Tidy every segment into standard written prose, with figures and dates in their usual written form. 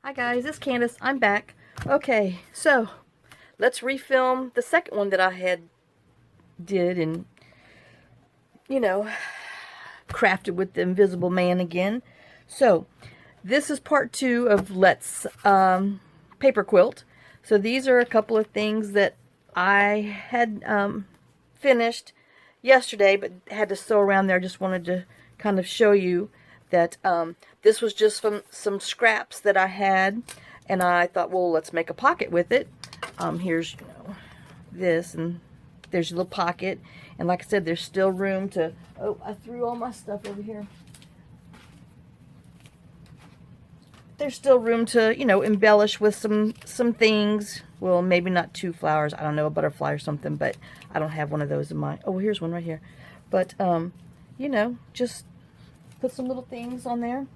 Hi guys, it's Candace. I'm back. Okay, so let's refilm the second one that I did and crafted with the Invisible Man again. So this is part 2 of Let's Paper Quilt. So these are a couple of things that I had finished yesterday, but had to sew around there. Just wanted to kind of show you that this was just from some scraps that I had, and I thought, well, let's make a pocket with it. Here's this, and there's a little pocket, and like I said, there's still room to. Oh, I threw all my stuff over here. There's still room to, embellish with some things. Well, maybe not 2 flowers. I don't know, a butterfly or something, but I don't have one of those in my. Oh, here's one right here. But just put some little things on there.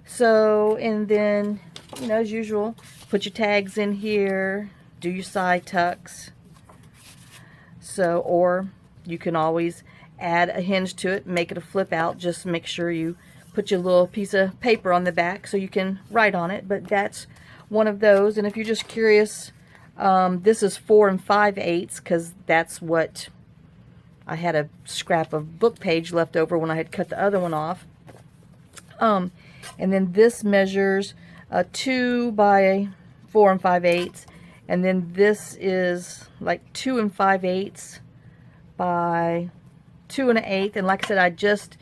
So, and then, as usual, put your tags in here, do your side tucks. So, or you can always add a hinge to it, make it a flip out. Just make sure you put your little piece of paper on the back so you can write on it. But that's one of those. And if you're just curious, this is 4 5/8 because that's what I had a scrap of book page left over when I had cut the other one off. And then this measures 2 by 4 5/8, and then this is like 2 5/8 by 2 1/8. And like I said, I just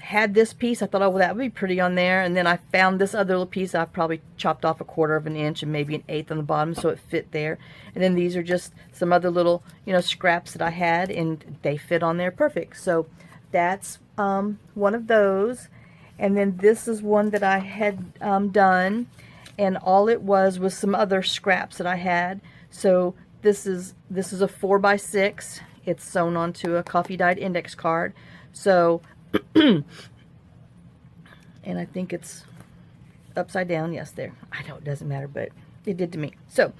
had this piece. I thought, oh well, that would be pretty on there, and then I found this other little piece. I probably chopped off 1/4 of an inch and maybe 1/8 on the bottom, so it fit there. And then these are just some other little scraps that I had, and they fit on there perfect. So that's one of those. And then this is one that I had done, and all it was some other scraps that I had. So this is a 4 by 6. It's sewn onto a coffee dyed index card. So and I think it's upside down. Yes, there. I know it doesn't matter, but it did to me. So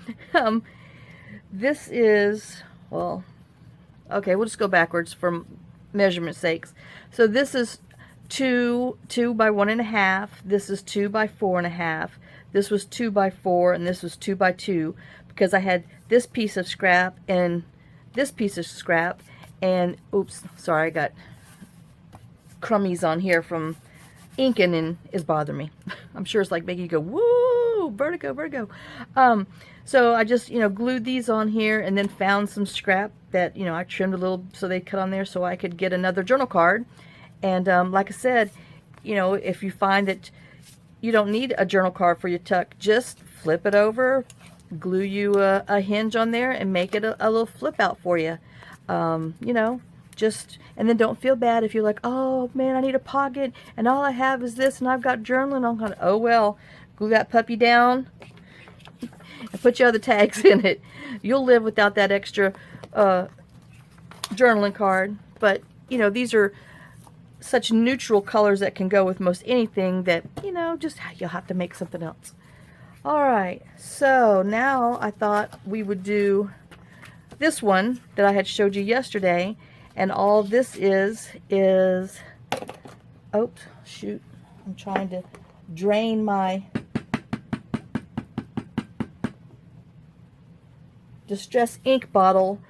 this is, well, okay, we'll just go backwards for measurement sakes. So this is 2 by 1 1/2. This is 2 by 4 1/2. This was 2 by 4, and this was 2 by 2, because I had this piece of scrap and this piece of scrap, and oops, sorry, I got crummies on here from inking and is bothering me. I'm sure it's like making you go, woo, vertigo, vertigo. So I just, glued these on here, and then found some scrap that, I trimmed a little so they cut on there so I could get another journal card. And like I said, if you find that you don't need a journal card for your tuck, just flip it over, glue you a hinge on there, and make it a little flip out for you. And then don't feel bad if you're like, oh man, I need a pocket and all I have is this and I've got journaling. I'm kind of, oh well, glue that puppy down and put your other tags in it. You'll live without that extra journaling card. But these are such neutral colors that can go with most anything that just you'll have to make something else. Alright, so now I thought we would do this one that I had showed you yesterday. And all this is, oops, shoot, I'm trying to drain my Distress ink bottle,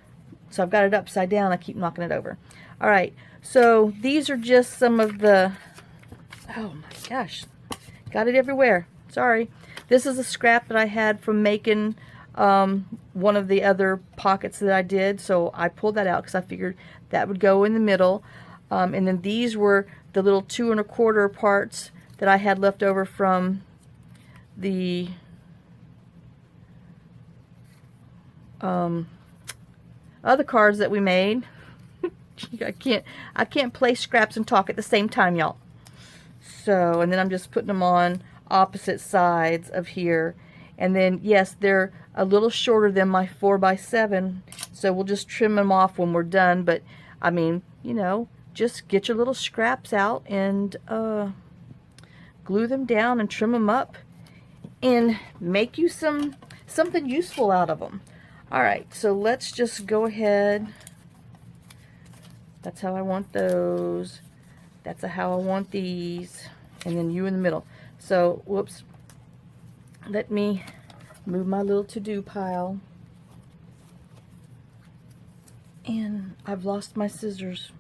so I've got it upside down. I keep knocking it over. All right, so these are just some of the, oh my gosh, got it everywhere. Sorry. This is a scrap that I had from making one of the other pockets that I did, so I pulled that out because I figured that would go in the middle. And then these were the little 2 1/4 parts that I had left over from the other cards that we made. I can't play scraps and talk at the same time, y'all. So, and then I'm just putting them on opposite sides of here. And then, yes, they're a little shorter than my 4 by 7, so we'll just trim them off when we're done. But, I mean, just get your little scraps out and glue them down and trim them up and make you something useful out of them. Alright, so let's just go ahead. That's how I want those. That's how I want these. And then you in the middle. So, whoops. Let me move my little to-do pile. And I've lost my scissors.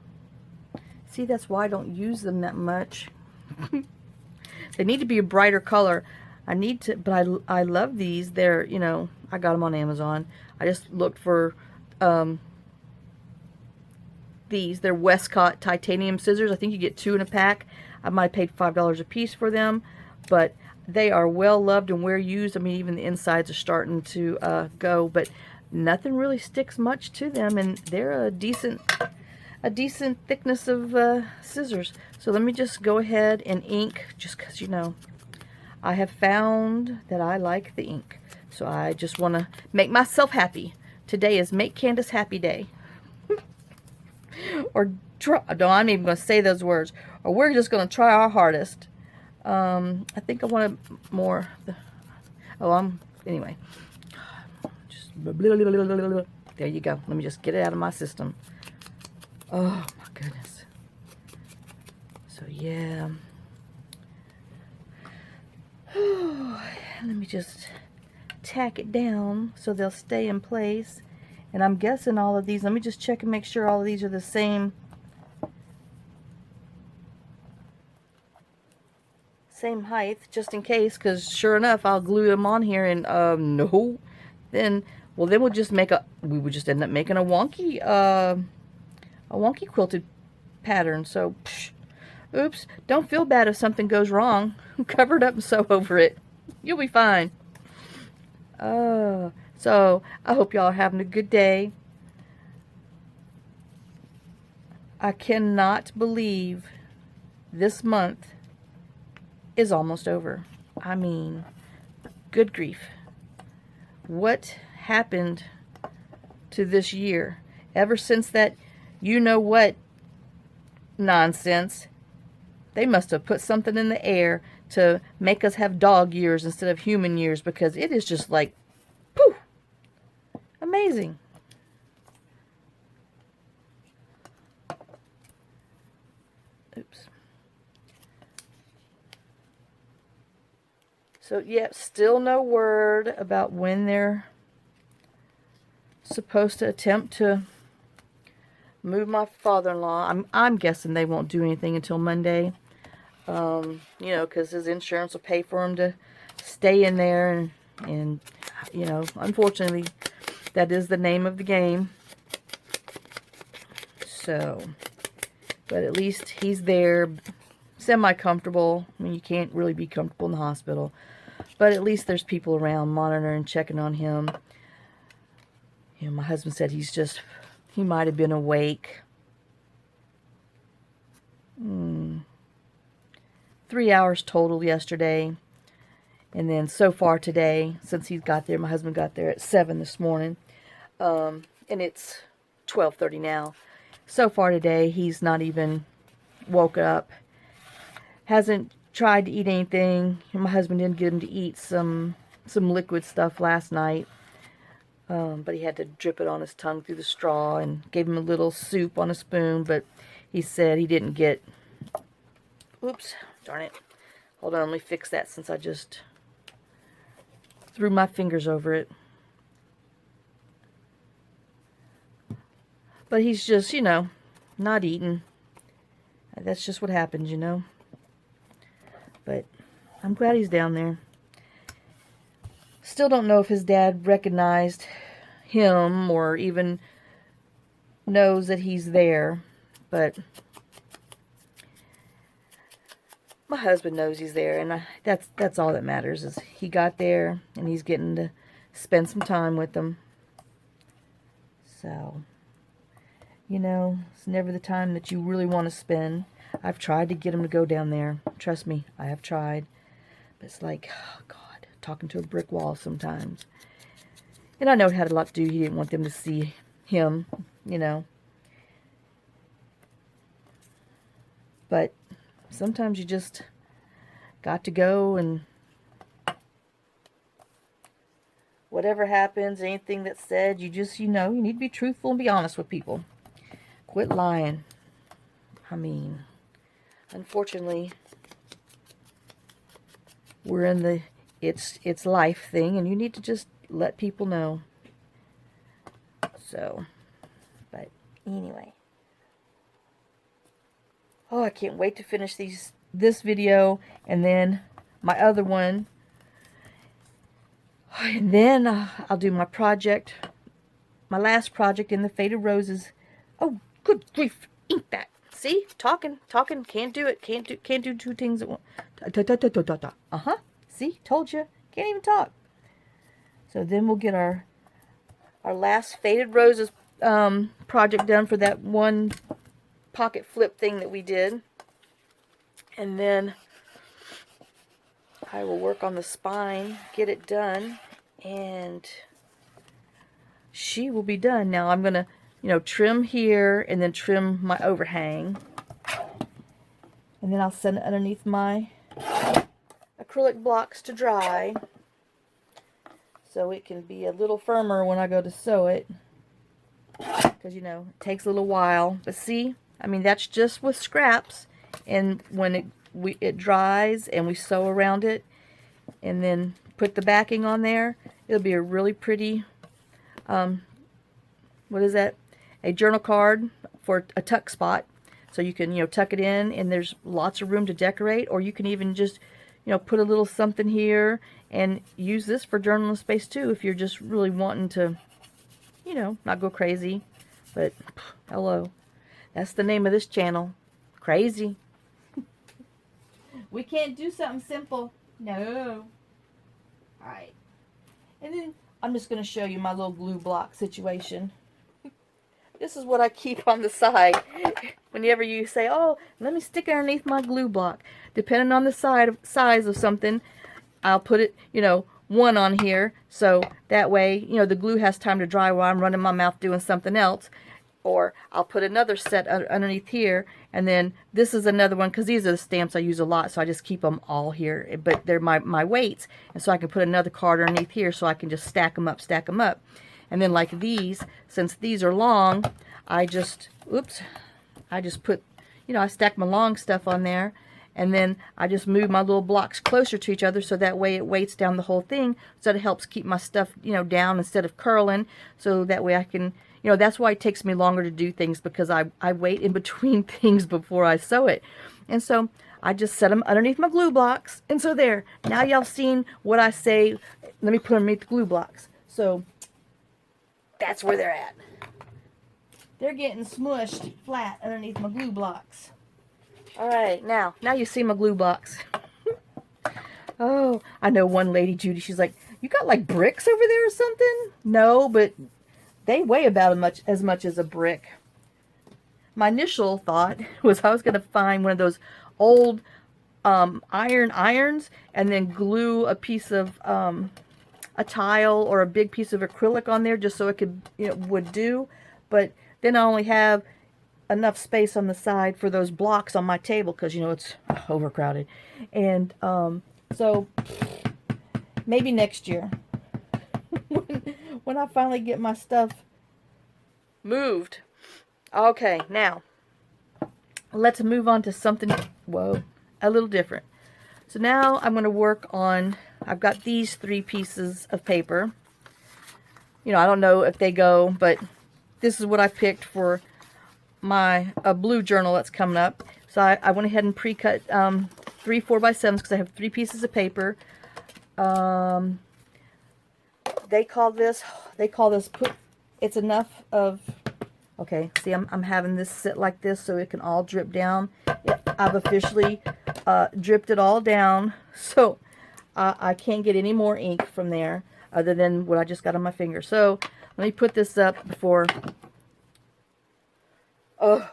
See, that's why I don't use them that much. They need to be a brighter color. I need to, but I love these. They're, you know, I got them on Amazon. I just looked for these. They're Westcott titanium scissors. I think you get 2 in a pack. I might have paid $5 a piece for them, but they are well loved and well used. I mean, even the insides are starting to go, but nothing really sticks much to them, and they're a decent thickness of scissors. So let me just go ahead and ink, just because, you know, I have found that I like the ink. So I just want to make myself happy. Today is Make Candace Happy Day. Or try, no, I'm not even going to say those words. Or we're just going to try our hardest. I think I want more. Anyway. Just there you go. Let me just get it out of my system. Oh my goodness. So yeah. Let me just tack it down so they'll stay in place. And I'm guessing all of these, let me just check and make sure all of these are the same height, just in case, because sure enough I'll glue them on here and no, then we'll just make we would just end up making a wonky quilted pattern. So oops, don't feel bad if something goes wrong. Cover it up and sew over it. You'll be fine. So I hope y'all are having a good day. I cannot believe this month is almost over. I mean, good grief. What happened to this year? Ever since that you know what nonsense, they must have put something in the air to make us have dog years instead of human years, because it is just like, poof, amazing. Oops. So, yeah, still no word about when they're supposed to attempt to move my father-in-law. I'm guessing they won't do anything until Monday. You know, because his insurance will pay for him to stay in there, and you know, unfortunately, that is the name of the game. So, but at least he's there, semi-comfortable. I mean, you can't really be comfortable in the hospital, but at least there's people around monitoring, checking on him. You know, my husband said he might have been awake 3 hours total yesterday, and then so far today, since he got there, my husband got there at 7 this morning, and it's 12:30 now. So far today, he's not even woke up, hasn't tried to eat anything. My husband didn't get him to eat some liquid stuff last night, but he had to drip it on his tongue through the straw, and gave him a little soup on a spoon, but he said he didn't get, oops, darn it. Hold on, let me fix that since I just threw my fingers over it. But he's just, you know, not eating. That's just what happens, you know. But I'm glad he's down there. Still don't know if his dad recognized him or even knows that he's there. But my husband knows he's there, and that's all that matters, is he got there and he's getting to spend some time with them. So, you know, it's never the time that you really want to spend. I've tried to get him to go down there. Trust me, I have tried. But it's like, oh God, talking to a brick wall sometimes. And I know it had a lot to do. He didn't want them to see him, you know. But sometimes you just got to go, and whatever happens, anything that's said, you just, you know, you need to be truthful and be honest with people. Quit lying. I mean, unfortunately, we're in the it's life thing, and you need to just let people know. So, but anyway. Oh, I can't wait to finish this video and then my other one. And then I'll do my project, my last project in the Faded Roses. Oh, good grief, ink that. See? Talking, can't do it. Can't do two things at once. Uh-huh. See? Told you. Can't even talk. So then we'll get our last Faded Roses project done for that one pocket flip thing that we did. And then I will work on the spine, get it done, and she will be done. Now I'm going to, trim here and then trim my overhang. And then I'll send it underneath my acrylic blocks to dry so it can be a little firmer when I go to sew it. Because, it takes a little while. But see, I mean, that's just with scraps. And when it dries and we sew around it and then put the backing on there, it'll be a really pretty, what is that? A journal card for a tuck spot. So you can, tuck it in and there's lots of room to decorate. Or you can even just, put a little something here and use this for journaling space too if you're just really wanting to, not go crazy. But, hello. That's the name of this channel. Crazy. We can't do something simple. No. Alright. And then I'm just going to show you my little glue block situation. This is what I keep on the side. Whenever you say, oh, let me stick it underneath my glue block. Depending on the size of something, I'll put it, one on here. So that way, the glue has time to dry while I'm running my mouth doing something else. Or I'll put another set underneath here, and then this is another one, because these are the stamps I use a lot, so I just keep them all here. But they're my weights, and so I can put another card underneath here, so I can just stack them up. And then like these, since these are long, I just put, I stack my long stuff on there, and then I just move my little blocks closer to each other, so that way it weights down the whole thing, so that it helps keep my stuff, down instead of curling, so that way I can... that's why it takes me longer to do things, because I wait in between things before I sew it. And so I just set them underneath my glue blocks. And so there. Now y'all seen what I say. Let me put them underneath the glue blocks. So that's where they're at. They're getting smushed flat underneath my glue blocks. Alright, now you see my glue blocks. Oh, I know one lady, Judy, she's like, you got like bricks over there or something? No, but... they weigh about as much as a brick. My initial thought was I was going to find one of those old irons and then glue a piece of a tile or a big piece of acrylic on there just so it could would do. But then I only have enough space on the side for those blocks on my table because it's overcrowded. And so maybe next year. When I finally get my stuff moved. Okay, now let's move on to something, a little different. So now I'm going to work on, I've got these 3 pieces of paper. I don't know if they go, but this is what I picked for my blue journal that's coming up. So I went ahead and pre-cut 3 4x7s because I have 3 pieces of paper. They call this it's enough of, okay, see I'm having this sit like this so it can all drip down. I've officially dripped it all down, so I can't get any more ink from there other than what I just got on my finger. So let me put this up before I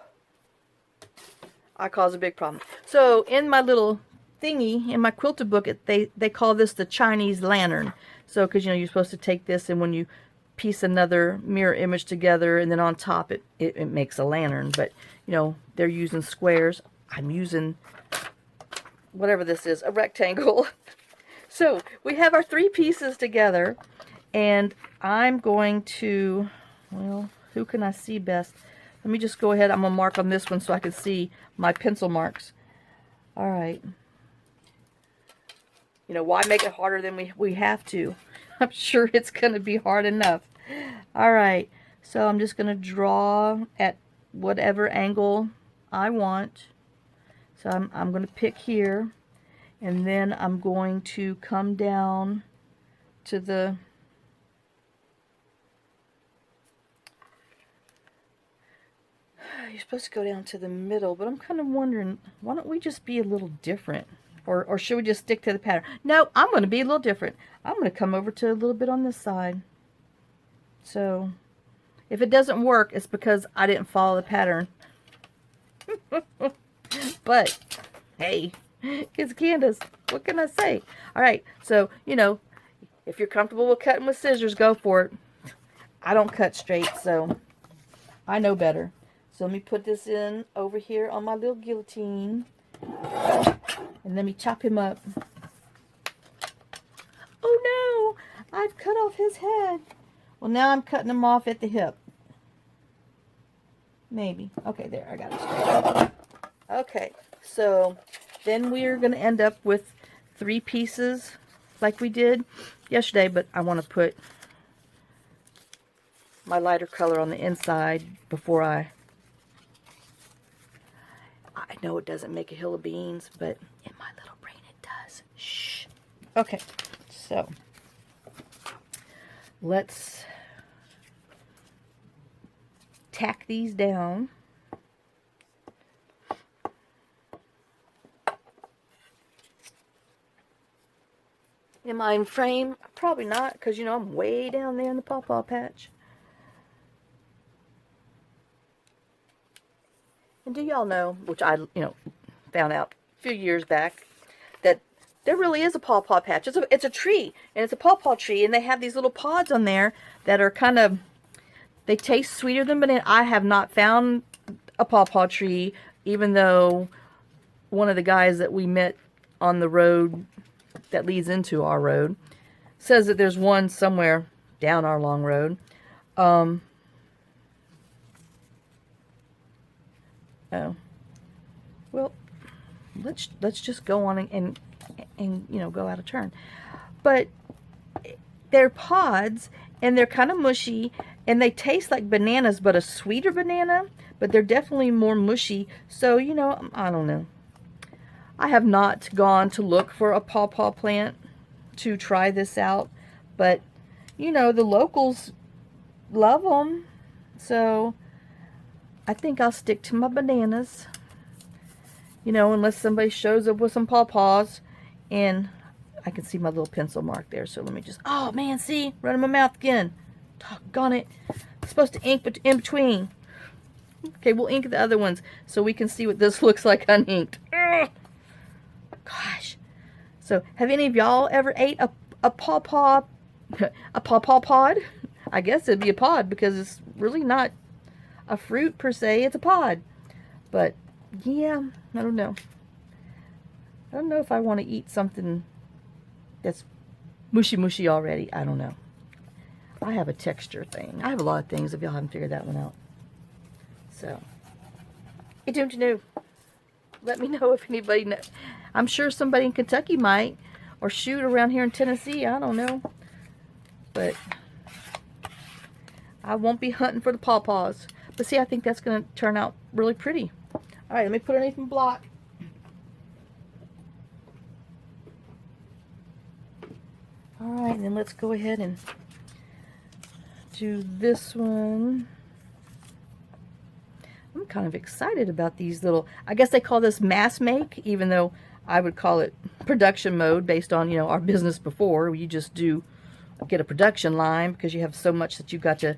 cause a big problem. So in my little thingy, in my quilted book, they call this the Chinese lantern. So, because, you're supposed to take this and when you piece another mirror image together and then on top it makes a lantern. But, they're using squares. I'm using whatever this is, a rectangle. So, we have our 3 pieces together. And I'm going to, who can I see best? Let me just go ahead. I'm going to mark on this one so I can see my pencil marks. Alright. You know, why make it harder than we have to? I'm sure it's going to be hard enough. All right, so I'm just going to draw at whatever angle I want. So I'm going to pick here, and then I'm going to come down to the you're supposed to go down to the middle, but I'm kind of wondering, why don't we just be a little different? Or should we just stick to the pattern? No, I'm going to be a little different. I'm going to come over to a little bit on this side. So if it doesn't work, it's because I didn't follow the pattern. But hey, it's Candace. What can I say? All right, so, you know, if you're comfortable with cutting with scissors, go for it. I don't cut straight, so I know better. So let me put this in over here on my little guillotine. And let me chop him up. Oh no! I've cut off his head. Well, now I'm cutting him off at the hip. Maybe. Okay, there. I got it straight. Okay, so then we're going to end up with 3 pieces like we did yesterday, but I want to put my lighter color on the inside before I know it doesn't make a hill of beans, but in my little brain it does. Shh. Okay, so let's tack these down. Am I in frame? Probably not, because, you know, I'm way down there in the pawpaw patch. And do y'all know, which I, found out a few years back, that there really is a pawpaw patch. It's a tree, and it's a pawpaw tree, and they have these little pods on there that are kind of, they taste sweeter than banana. I have not found a pawpaw tree, even though one of the guys that we met on the road that leads into our road says that there's one somewhere down our long road. Oh, well, let's just go on and go out of turn. But they're pods, and they're kind of mushy, and they taste like bananas, but a sweeter banana. But they're definitely more mushy. So, I don't know. I have not gone to look for a pawpaw plant to try this out, but the locals love them, so I think I'll stick to my bananas, unless somebody shows up with some pawpaws. And I can see my little pencil mark there, so let me just, oh man, see, running my mouth again. Doggone it. I'm supposed to ink in between. Okay, we'll ink the other ones so we can see what this looks like uninked. Ugh. Gosh. So, have any of y'all ever ate a pawpaw pod? I guess it'd be a pod, because it's really not a fruit per se, it's a pod. But yeah, I don't know. I don't know if I want to eat something that's mushy already. I don't know. I have a texture thing. I have a lot of things, if y'all haven't figured that one out. So, I don't know. Let me know if anybody knows. I'm sure somebody in Kentucky might, or shoot, around here in Tennessee. I don't know. But I won't be hunting for the pawpaws. But see, I think that's going to turn out really pretty. All right, let me put it underneath my block. All right, and then let's go ahead and do this one. I'm kind of excited about these little, I guess they call this mass make, even though I would call it production mode based on, our business before. You just get a production line because you have so much that you've got to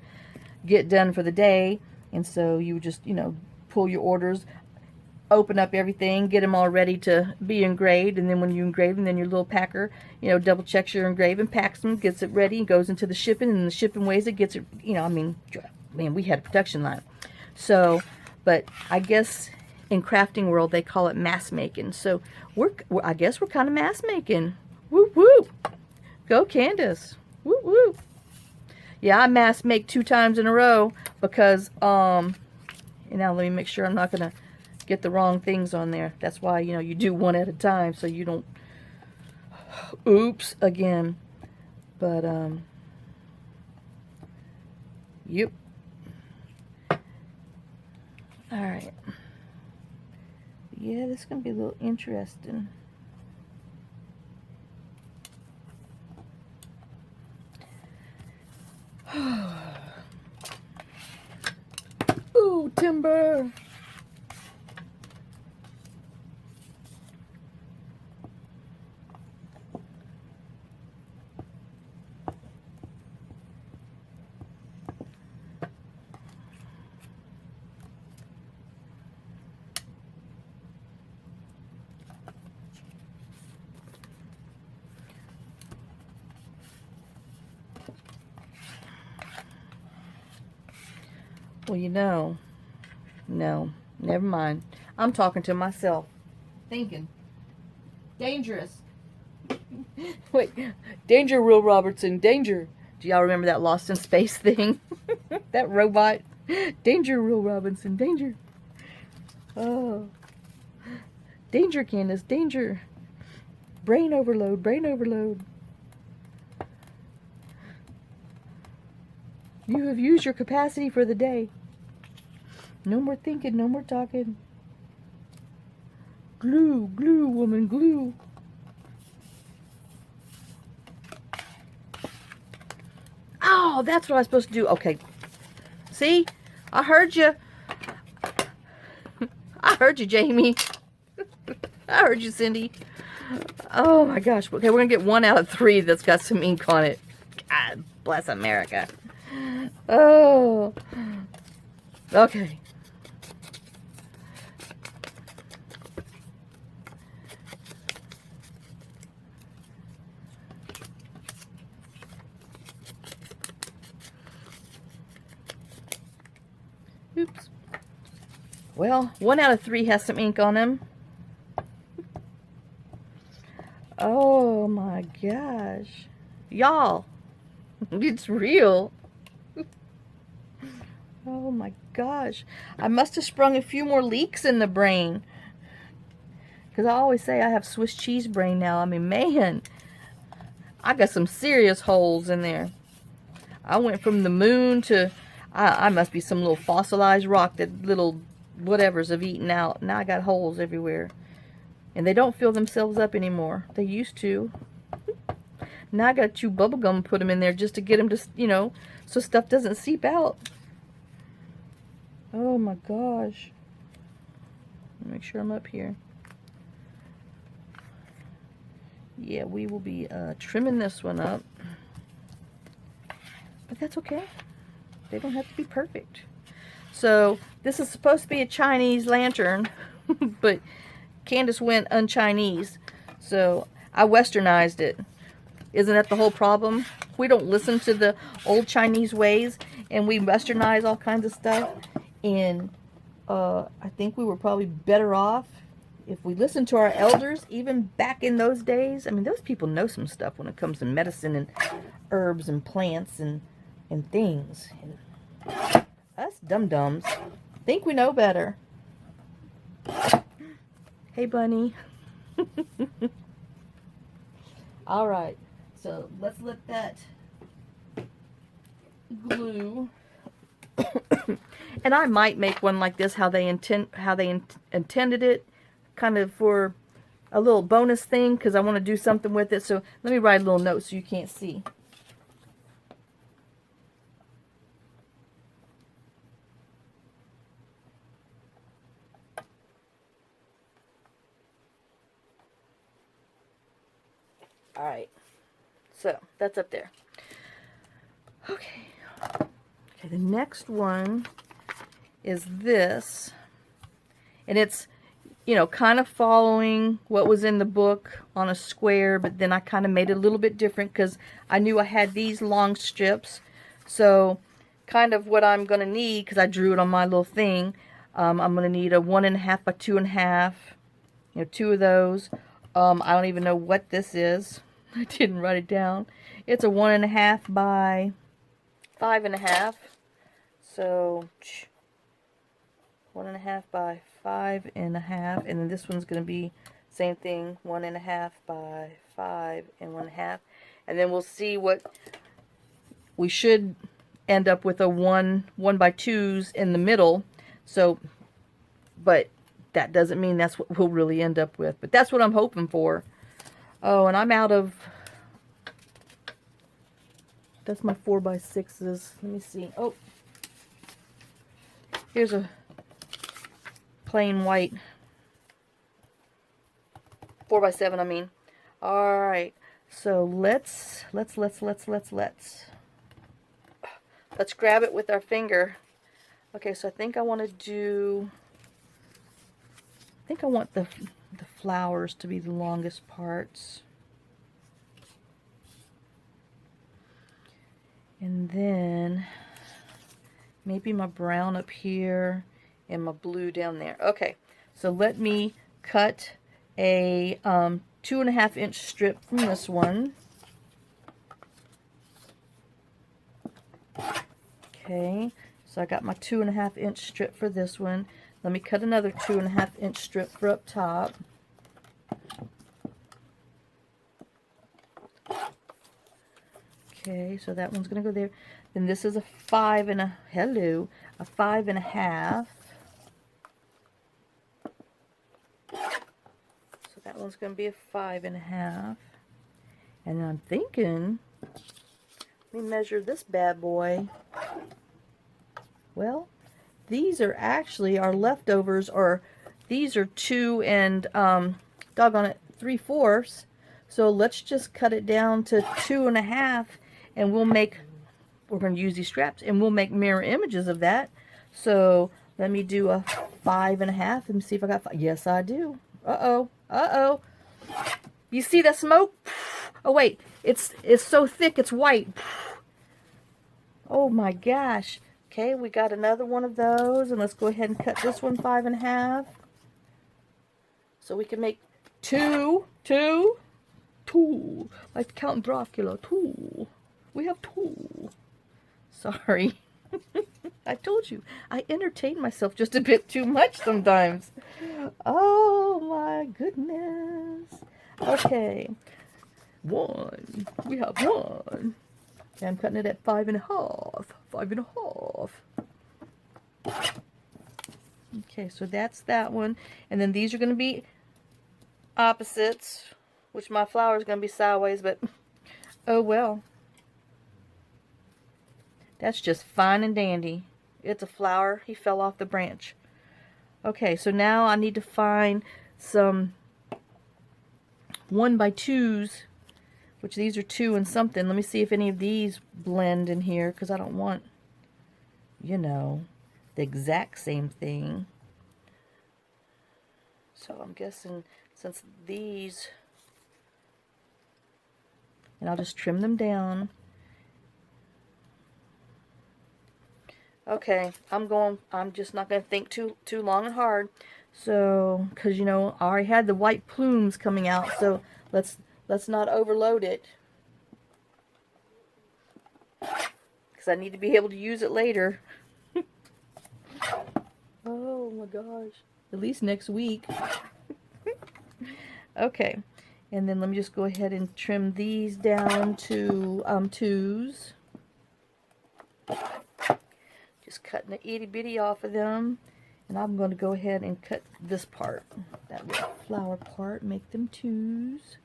get done for the day. And so you just, pull your orders, open up everything, get them all ready to be engraved. And then when you engrave them, then your little packer, double checks your engraving, packs them, gets it ready, goes into the shipping, and the shipping weighs it, gets it, man, we had a production line. So, but I guess in crafting world, they call it mass making. So I guess we're kind of mass making. Woo woo. Go Candace. Woo woo. Yeah, I mass make 2 times in a row because, and now let me make sure I'm not going to get the wrong things on there. That's why, you do one at a time so you don't Oops, again. But, yep. Alright. Yeah, this is going to be a little interesting. Ooh, timber! Well, you know, no, never mind. I'm talking to myself, thinking. Dangerous. Wait, danger, Will Robertson, danger. Do y'all remember that Lost in Space thing? That robot. Danger, Will Robinson, danger. Oh. Danger, Candace, danger. Brain overload, brain overload. You have used your capacity for the day. No more thinking, no more talking. Glue, glue, woman, glue. Oh, that's what I was supposed to do. Okay. See? I heard you. I heard you, Jamie. I heard you, Cindy. Oh my gosh. Okay, we're going to get 1 out of 3 that's got some ink on it. God bless America. Oh. Okay. Oops. Well, 1 out of 3 has some ink on them. Oh my gosh. Y'all, it's real. Oh my gosh. I must have sprung a few more leaks in the brain. Because I always say I have Swiss cheese brain now. I mean, man, I got some serious holes in there. I went from the moon to, I must be some little fossilized rock that little whatevers have eaten out. Now I got holes everywhere. And they don't fill themselves up anymore. They used to. Now I got to chew bubble gum and put them in there just to get them to, you know, so stuff doesn't seep out. Oh my gosh. Make sure I'm up here. Yeah, we will be trimming this one up. But that's okay. They don't have to be perfect. So this is supposed to be a Chinese lantern, but Candace went un-Chinese. So I westernized it. Isn't that the whole problem? We don't listen to the old Chinese ways, and we westernize all kinds of stuff. And I think we were probably better off if we listened to our elders, even back in those days. I mean, those people know some stuff when it comes to medicine and herbs and plants and things. And us dum-dums think we know better. Hey, bunny. All right. So let's let that glue. And I might make one like this, how they intended it, kind of for a little bonus thing, because I want to do something with it. So let me write a little note so you can't see. All right. So that's up there. Okay. Okay, the next one is this. And it's, you know, kind of following what was in the book on a square, but then I kind of made it a little bit different because I knew I had these long strips. So kind of what I'm going to need, because I drew it on my little thing, I'm going to need a 1.5 by 2.5, you know, 2 of those. I don't even know what this is. I didn't write it down. It's a 1.5 by 5.5. So 1.5 by 5.5, and then this one's going to be Same thing, 1.5 by 5 and 1.5. And then we'll see what we should end up with, a 1 by 2s in the middle. So, but that doesn't mean that's what we'll really end up with. But that's what I'm hoping for. Oh, and I'm out of, that's my 4 by 6s. Let me see. Oh, here's a plain white 4 by 7, I mean. All right. So let's grab it with our finger. Okay, so I think I want to do, I think I want the flowers to be the longest parts. And then maybe my brown up here and my blue down there. Okay, so let me cut a 2.5 inch strip from this one. Okay, so I got my 2.5 inch strip for this one. Let me cut another 2.5 inch strip for up top. Okay, so that one's gonna go there. Then this is a 5.5. So that one's gonna be a 5.5. And I'm thinking, let me measure this bad boy. Well, these are actually our leftovers, or these are 2 and doggone it, 3/4. So let's just cut it down to 2.5, and we're going to use these scraps, and we'll make mirror images of that. So let me do a 5.5 and see if I got 5. Yes, I do. Uh-oh. Uh-oh. You see the smoke? Oh, wait. It's so thick, it's white. Oh, my gosh. Okay, we got another one of those, and let's go ahead and cut this one 5.5. So we can make two, like Count Dracula, 2. We have 2. Sorry. I told you, I entertain myself just a bit too much sometimes. Oh my goodness. Okay. 1. We have 1. And I'm cutting it at 5.5. 5.5. Okay, so that's that one. And then these are going to be opposites, which my flower is going to be sideways, but oh well. That's just fine and dandy. It's a flower. He fell off the branch. Okay, so now I need to find some 1 by 2s, which these are 2 and something. Let me see if any of these blend in here, because I don't want, you know, the exact same thing. So I'm guessing since these, and I'll just trim them down. Okay, I'm just not going to think too long and hard. So, because, you know, I already had the white plumes coming out, so let's not overload it. Because I need to be able to use it later. Oh my gosh. At least next week. Okay, and then let me just go ahead and trim these down to 2s. Just cutting the itty bitty off of them, and I'm going to go ahead and cut this part, that little flower part, make them 2s.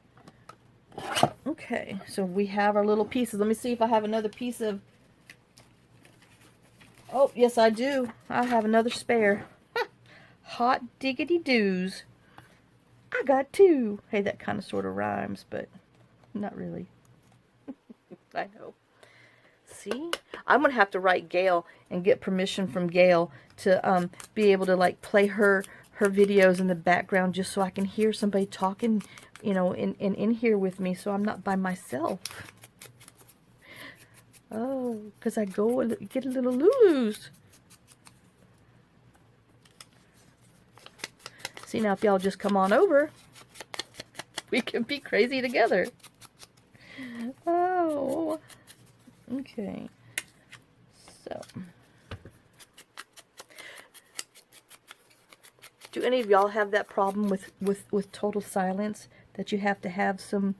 Okay, so we have our little pieces. Let me see if I have another piece of, oh yes I do, I have another spare. Hot diggity doos, I got 2. Hey, that kind of sort of rhymes, but not really. I know. See, I'm gonna have to write Gail and get permission from Gail to be able to like play her videos in the background, just so I can hear somebody talking, you know, in here with me, so I'm not by myself. Oh, because I go and get a little Lulu's. See, now if y'all just come on over, we can be crazy together. Oh. Okay, so Do any of y'all have that problem with total silence, that you have to have some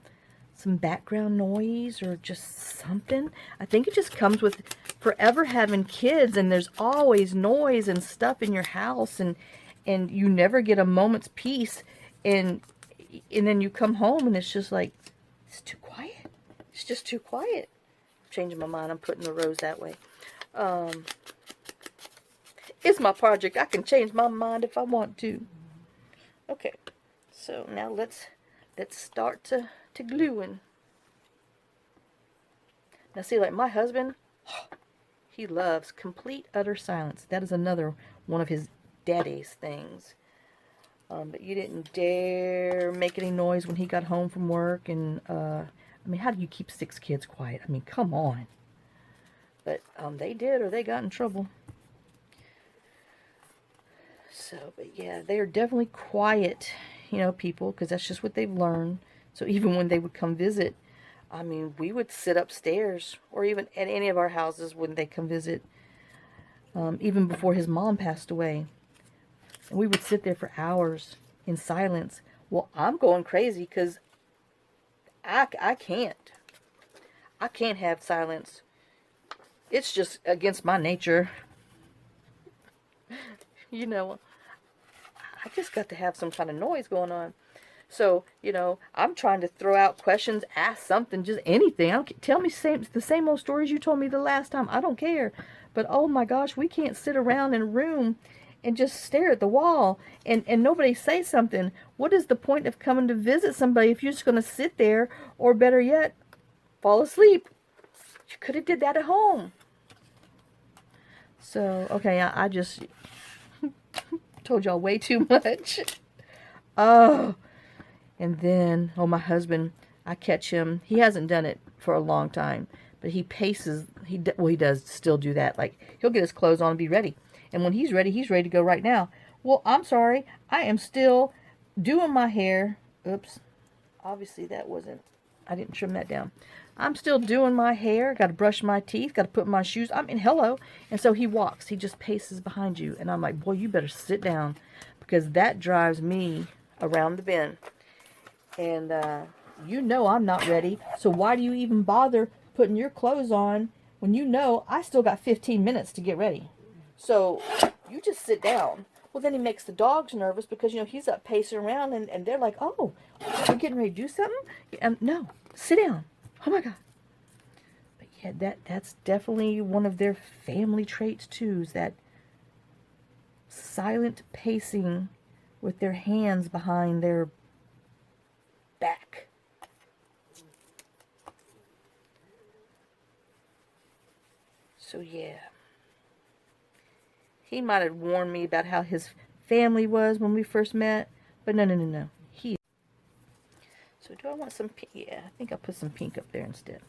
background noise or just something? I think it just comes with forever having kids, and there's always noise and stuff in your house, and you never get a moment's peace, and then you come home and it's just like, it's too quiet. It's just too quiet. I'm changing my mind. I'm putting the rose that way. It's my project. I can change my mind if I want to. Okay, so now let's start to gluing. Now see, like my husband, he loves complete utter silence. That is another one of his daddy's things. But you didn't dare make any noise when he got home from work. And I mean, how do you keep 6 kids quiet? I mean, come on. But they did, or they got in trouble. So, but yeah, they're definitely quiet, you know, people, because that's just what they've learned. So even when they would come visit, I mean, we would sit upstairs, or even at any of our houses when they come visit, even before his mom passed away. And we would sit there for hours in silence. Well, I'm going crazy because I can't have silence. It's just against my nature. You know, I just got to have some kind of noise going on. So, you know, I'm trying to throw out questions, ask something, just anything. I don't, tell me the same old stories you told me the last time. I don't care. But, oh my gosh, we can't sit around in a room and just stare at the wall and nobody say something. What is the point of coming to visit somebody if you're just going to sit there, or better yet, fall asleep? You could have did that at home. So, okay, I just told y'all way too much. Oh, and then, oh, my husband, I catch him. He hasn't done it for a long time, but he paces. Well, he does still do that. Like, he'll get his clothes on and be ready. And when he's ready to go right now. Well, I'm sorry. I am still doing my hair. Oops. Obviously, I didn't trim that down. I'm still doing my hair. Got to brush my teeth. Got to put my shoes. I mean, hello. And so he walks. He just paces behind you. And I'm like, boy, you better sit down, because that drives me around the bend. And you know I'm not ready. So why do you even bother putting your clothes on when you know I still got 15 minutes to get ready? So you just sit down. Well, then he makes the dogs nervous because, you know, he's up pacing around, and they're like, oh, we're getting ready to do something? No, sit down. Oh my God. But yeah, that's definitely one of their family traits too, is that silent pacing with their hands behind their back. So yeah. He might have warned me about how his family was when we first met, but no. So do I want some pink? Yeah, I think I'll put some pink up there instead.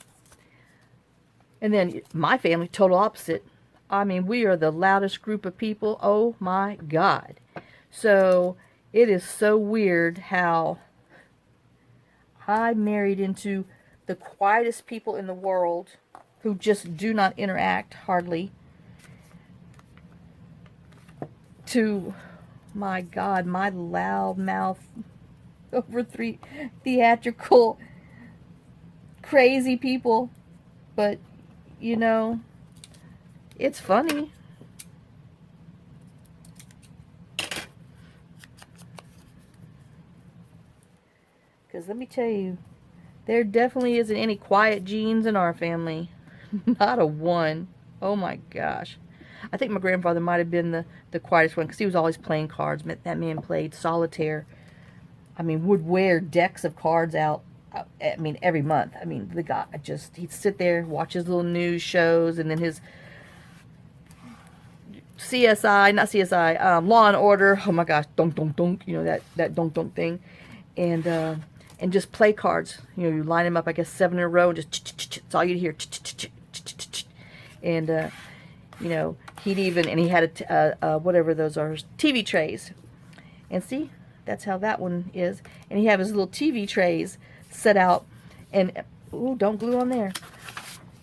And then my family, total opposite. I mean, we are the loudest group of people. Oh my God. So it is so weird how I married into the quietest people in the world who just do not interact hardly, to, my God, my loud mouth, over 3 theatrical, crazy people. But, you know, it's funny. Because let me tell you, there definitely isn't any quiet genes in our family. Not a one. Oh my gosh. I think my grandfather might have been the quietest one, because he was always playing cards. That man played solitaire. I mean, would wear decks of cards out, I mean, every month. I mean, the guy he'd sit there, watch his little news shows, and then his not CSI, Law and Order. Oh my gosh, dunk, dunk, dunk. You know, that dunk, dunk thing. And just play cards. You know, you line them up, I guess, 7 in a row, and just, it's all you'd hear. And, you know, he had whatever those are, TV trays. And see, that's how that one is. And he had his little TV trays set out, and, ooh, don't glue on there.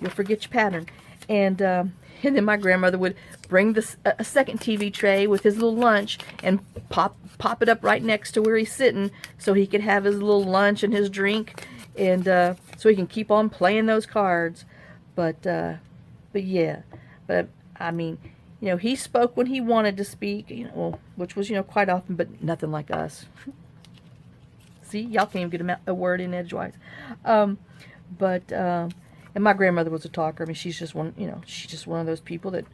You'll forget your pattern. And And then my grandmother would bring a second TV tray with his little lunch and pop it up right next to where he's sitting so he could have his little lunch and his drink, and so he can keep on playing those cards. But yeah, but I mean, you know, he spoke when he wanted to speak, you know, well, which was, you know, quite often, but nothing like us. See, y'all can't even get a word in edgewise. And my grandmother was a talker. I mean, she's just one, you know, she's just one of those people that,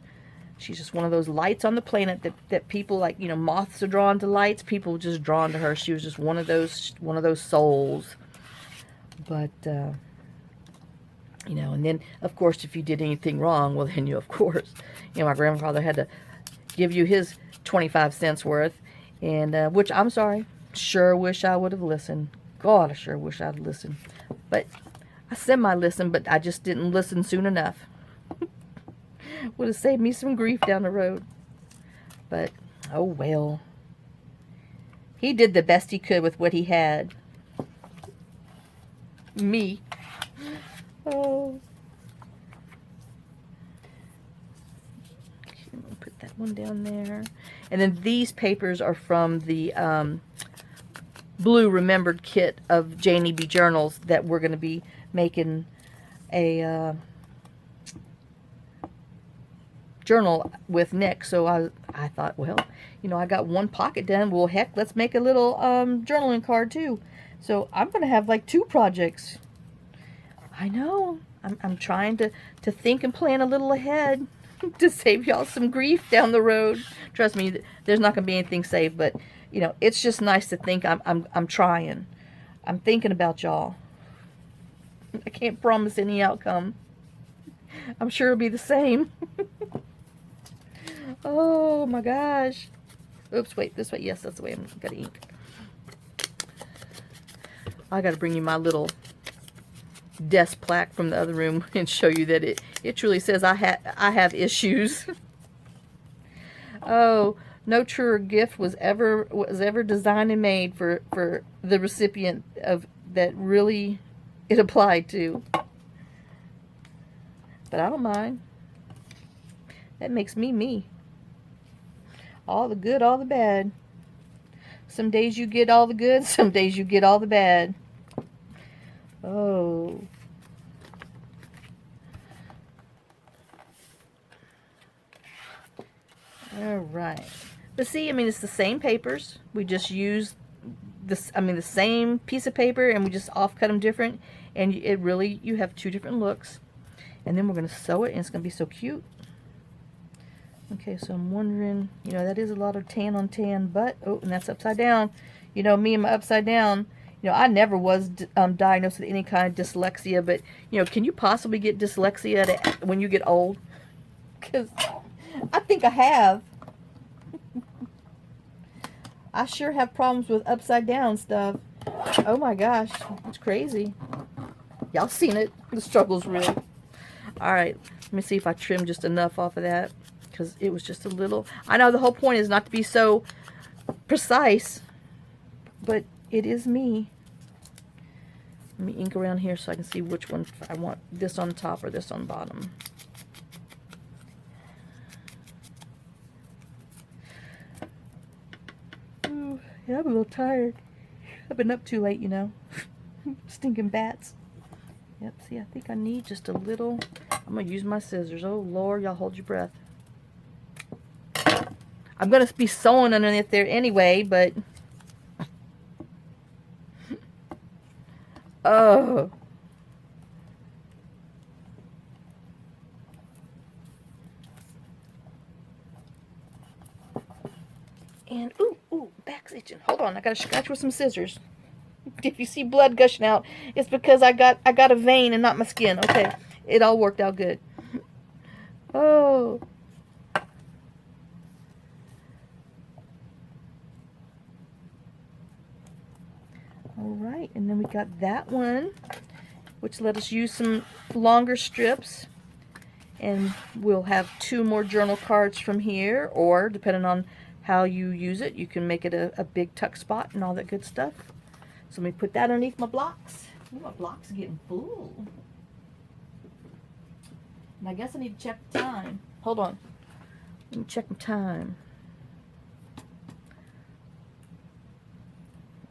she's just one of those lights on the planet that people, like, you know, moths are drawn to lights. People are just drawn to her. She was just one of those souls. But, you know, and then, of course, if you did anything wrong, well, then you, of course, you know, my grandfather had to give you his 25 cents worth, and, which, I'm sorry, sure wish I would have listened. God, I sure wish I'd listened. But I semi-listened, but I just didn't listen soon enough. Would have saved me some grief down the road. But, oh well. He did the best he could with what he had. Me. Oh. I'm going to put that one down there. And then these papers are from the Blue Remembered kit of Janeybjournals that we're going to be making a journal with next. So I thought, well, you know, I got one pocket done. Well, heck, let's make a little journaling card too. So I'm going to have like 2 projects. I know. I'm trying to think and plan a little ahead to save y'all some grief down the road. Trust me, there's not going to be anything saved, but you know, it's just nice to think I'm trying. I'm thinking about y'all. I can't promise any outcome. I'm sure it'll be the same. Oh my gosh. Oops, wait, this way. Yes, that's the way I'm gonna ink. I gotta bring you my little desk plaque from the other room and show you that it truly says I have issues. Oh, no truer gift was ever designed and made for the recipient of that really it applied to. But I don't mind. That makes me me. All the good, all the bad. Some days you get all the good, some days you get all the bad. Oh. All right. But see, I mean, it's the same papers. We just use this, I mean, the same piece of paper, and we just offcut them different. And it really, you have 2 different looks. And then we're going to sew it, and it's going to be so cute. Okay, so I'm wondering, you know, that is a lot of tan on tan, but, oh, and that's upside down. You know, me and my upside down, you know, I never was diagnosed with any kind of dyslexia, but, you know, can you possibly get dyslexia when you get old? Because I think I have. I sure have problems with upside down stuff. Oh my gosh, it's crazy. Y'all seen it. The struggle's real. Alright, let me see if I trim just enough off of that, because it was just a little. I know the whole point is not to be so precise, but it is me. Let me ink around here so I can see which one I want, this on top or this on bottom. Ooh, yeah, I'm a little tired. I've been up too late, you know. Stinking bats. Yep, see, I think I need just a little. I'm going to use my scissors. Oh, Lord, y'all hold your breath. I'm going to be sewing underneath there anyway, but... Oh. And, ooh, back's itching. Hold on, I got to scratch with some scissors. If you see blood gushing out, it's because I got a vein and not my skin. Okay, it all worked out good. Oh. Alright, and then we got that one, which let us use some longer strips. And we'll have 2 more journal cards from here, or depending on how you use it, you can make it a big tuck spot and all that good stuff. So let me put that underneath my blocks. Ooh, my blocks are getting full. And I guess I need to check the time. Hold on. Let me check my time.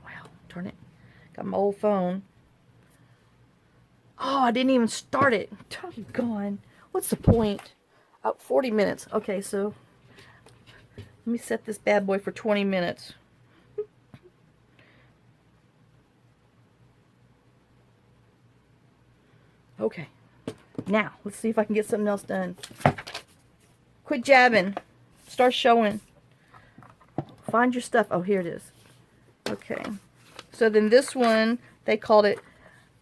Wow, darn it. Got my old phone. Oh, I didn't even start it. Doggone. What's the point? Oh, 40 minutes. Okay, so let me set this bad boy for 20 minutes. Okay. Now, let's see if I can get something else done. Quit jabbing. Start showing. Find your stuff. Oh, here it is. Okay. So then this one, they called it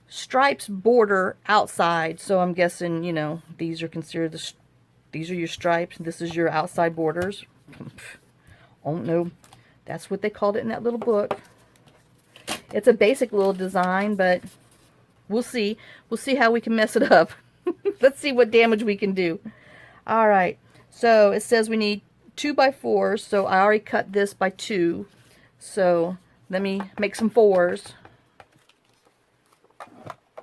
stripes border outside. So I'm guessing, you know, these are considered these are your stripes. This is your outside borders. Oh no. That's what they called it in that little book. It's a basic little design, but we'll see. We'll see how we can mess it up. Let's see what damage we can do. All right. So it says we need 2x4s. So I already cut this by 2. So let me make some 4s.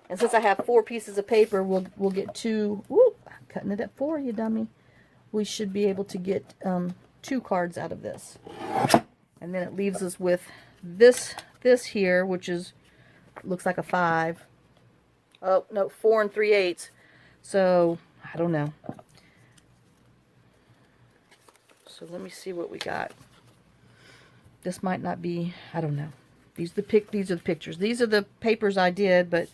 And since I have 4 pieces of paper, we'll get 2. Whoop! I'm cutting it at 4, you dummy. We should be able to get 2 cards out of this. And then it leaves us with this here, which is looks like a 5. Oh no, 4 3/8. So I don't know. So let me see what we got. This might not be. I don't know. These are the pictures. These are the papers I did, but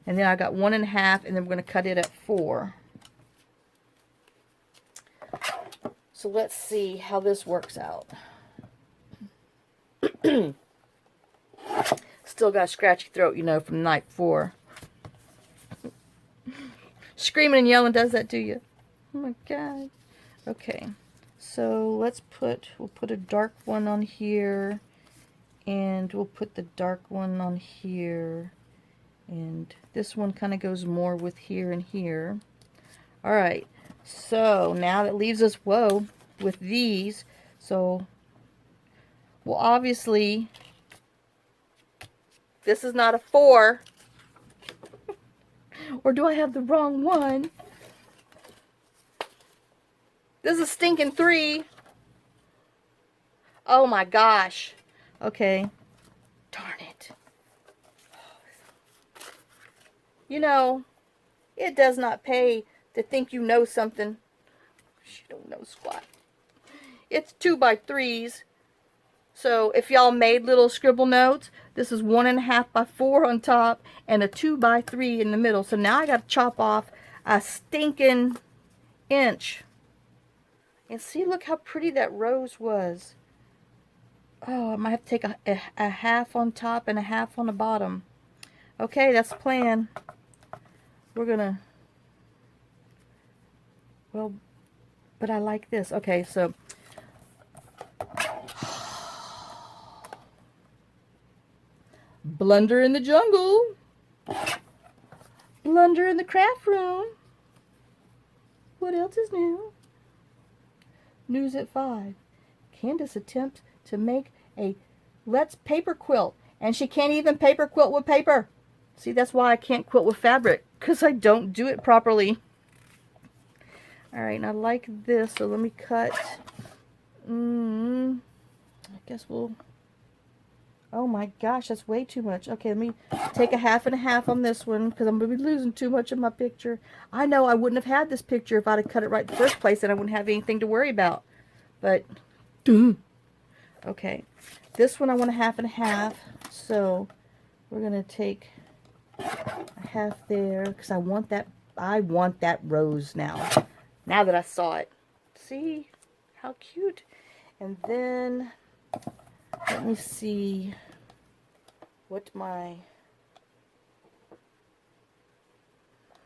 and then I got 1.5, and then we're going to cut it at 4. So let's see how this works out. Still got a scratchy throat, you know, from night 4. Screaming and yelling does that to you. Oh my god. Okay. So we'll put a dark one on here, and we'll put the dark one on here, and this one kind of goes more with here and here. All right. So now that leaves us, whoa, with these. So, well, obviously, this is not a 4. Or do I have the wrong one? This is a stinking 3. Oh my gosh. Okay. Darn it. You know, it does not pay to think you know something. You don't know squat. It's 2x3s. So if y'all made little scribble notes, this is 1.5 by 4 on top and a 2x3 in the middle. So now I got to chop off a stinking inch. And see, look how pretty that rose was. Oh, I might have to take a half on top and a half on the bottom. Okay, that's the plan. We're gonna, well, but I like this. Okay, so blunder in the jungle, blunder in the craft room. What else is new? News at 5. Candace attempts to make a Let's Paper Quilt, and she can't even paper quilt with paper. See, that's why I can't quilt with fabric, because I don't do it properly. All right, and I like this, so let me cut. I guess we'll. Oh my gosh, that's way too much. Okay, let me take a half and a half on this one, because I'm going to be losing too much of my picture. I know I wouldn't have had this picture if I'd have cut it right in the first place, and I wouldn't have anything to worry about. But, okay. This one I want a half and a half, so we're going to take a half there, because I want that rose now. Now that I saw it. See how cute? And then let me see what my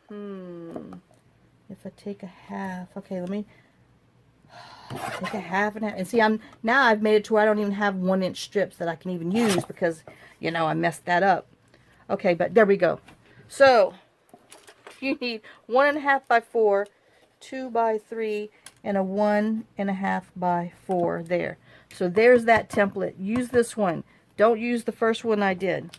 if I take a half. Okay, let me take a half and half. And see, now I've made it to where I don't even have 1-inch strips that I can even use, because, you know, I messed that up. Okay, but there we go. So you need 1.5 by 4, 2 by 3, and a 1.5 by 4 there. So there's that template. Use this one. Don't use the first one I did.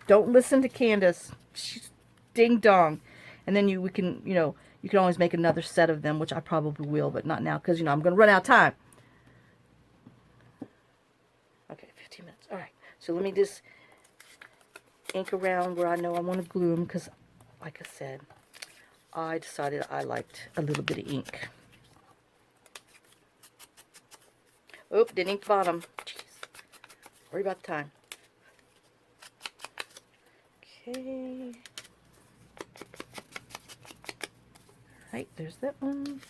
Don't listen to Candace. She's ding dong. And then we can, you can always make another set of them, which I probably will, but not now because, I'm going to run out of time. Okay, 15 minutes. All right. So let me just ink around where I know I want to glue them because, like I said, I decided I liked a little bit of ink. Oh, didn't ink the bottom. Jeez. Worry about the time. Okay. Right, there's that one.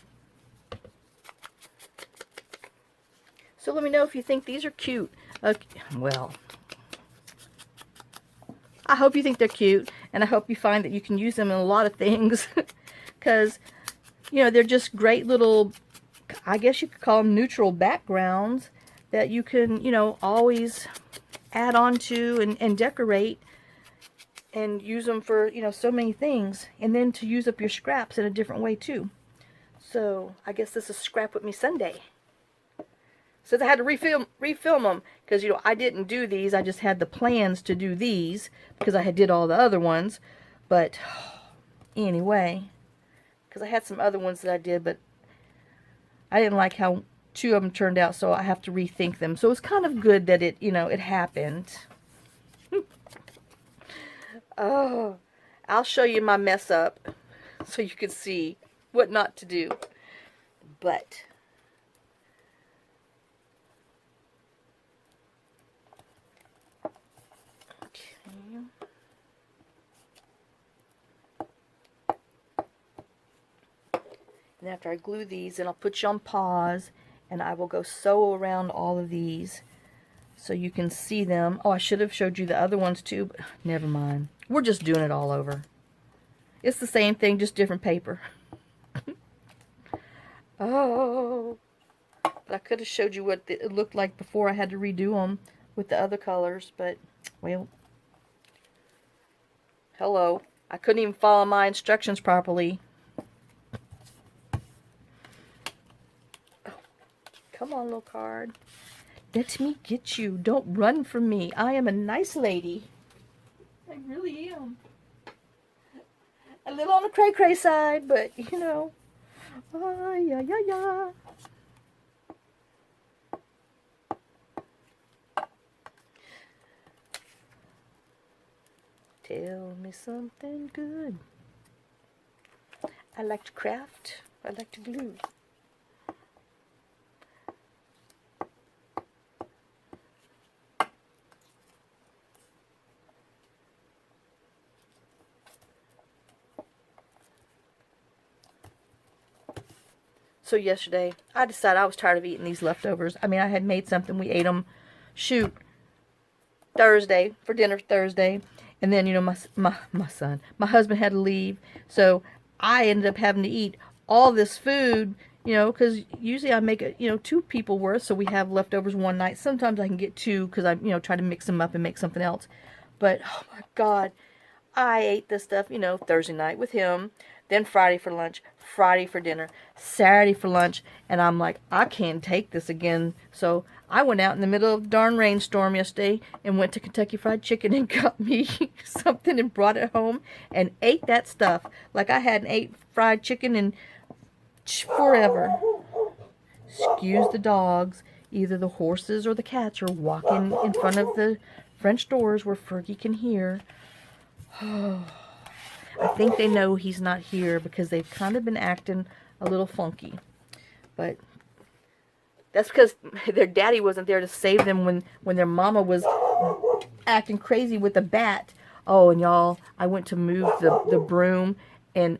So let me know if you think these are cute. Well, I hope you think they're cute, and I hope you find that you can use them in a lot of things, because, they're just great little, I guess you could call them neutral backgrounds that you can, always add on to and decorate and use them for, so many things, and then to use up your scraps in a different way too. So I guess this is Scrap With Me Sunday. Since I had to refilm them, because, I didn't do these. I just had the plans to do these, because I had did all the other ones. But, anyway, because I had some other ones that I did, but I didn't like how 2 of them turned out, so I have to rethink them. So it's kind of good that it, it happened. Oh, I'll show you my mess up, so you can see what not to do. But... and after I glue these, then I'll put you on pause, and I will go sew around all of these so you can see them. Oh, I should have showed you the other ones too, but never mind. We're just doing it all over. It's the same thing, just different paper. Oh, but I could have showed you what it looked like before I had to redo them with the other colors, but, well, hello. I couldn't even follow my instructions properly. Come on, little card. Let me get you. Don't run from me. I am a nice lady. I really am. A little on the cray-cray side, but, Ah, yeah, yeah, yeah. Tell me something good. I like to craft. I like to glue. So yesterday, I decided I was tired of eating these leftovers. I mean, I had made something. We ate them, Thursday, for dinner Thursday. And then, my husband had to leave. So I ended up having to eat all this food, because usually I make it, 2 people worth. So we have leftovers one night. Sometimes I can get 2 because I, try to mix them up and make something else. But, oh my God, I ate this stuff, Thursday night with him. Then Friday for lunch, Friday for dinner, Saturday for lunch, and I'm like, I can't take this again. So I went out in the middle of the darn rainstorm yesterday and went to Kentucky Fried Chicken and got me something and brought it home and ate that stuff like I hadn't ate fried chicken in forever. Excuse the dogs. Either the horses or the cats are walking in front of the French doors where Fergie can hear. I think they know he's not here because they've kind of been acting a little funky. But that's because their daddy wasn't there to save them when their mama was acting crazy with a bat. Oh, and y'all, I went to move the broom, and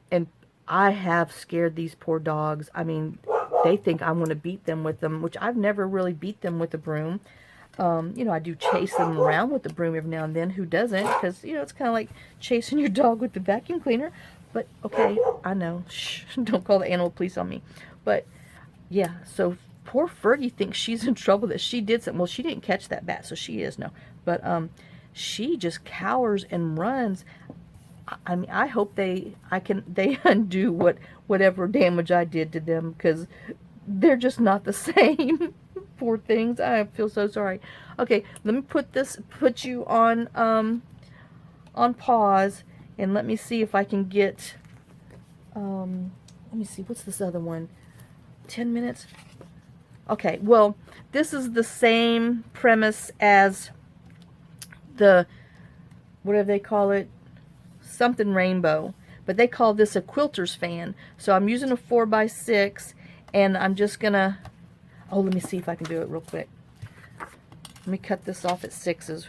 I have scared these poor dogs. I mean, they think I'm going to beat them with them, which I've never really beat them with a broom. I do chase them around with the broom every now and then. Who doesn't? Because, it's kind of like chasing your dog with the vacuum cleaner. But, okay, I know. Shh, don't call the animal police on me. But, yeah, so poor Fergie thinks she's in trouble that she did something. Well, she didn't catch that bat, so she is, no. But, she just cowers and runs. I mean, I hope they undo whatever damage I did to them, because they're just not the same. Poor things. I feel so sorry. Okay, let me put you on pause, and let me see if I can get Let me see, what's this other one? 10 minutes? Okay, well, this is the same premise as the, whatever they call it, something rainbow. But they call this a quilter's fan. So I'm using a 4x6, and I'm just gonna, oh, let me see if I can do it real quick. Let me cut this off at 6s.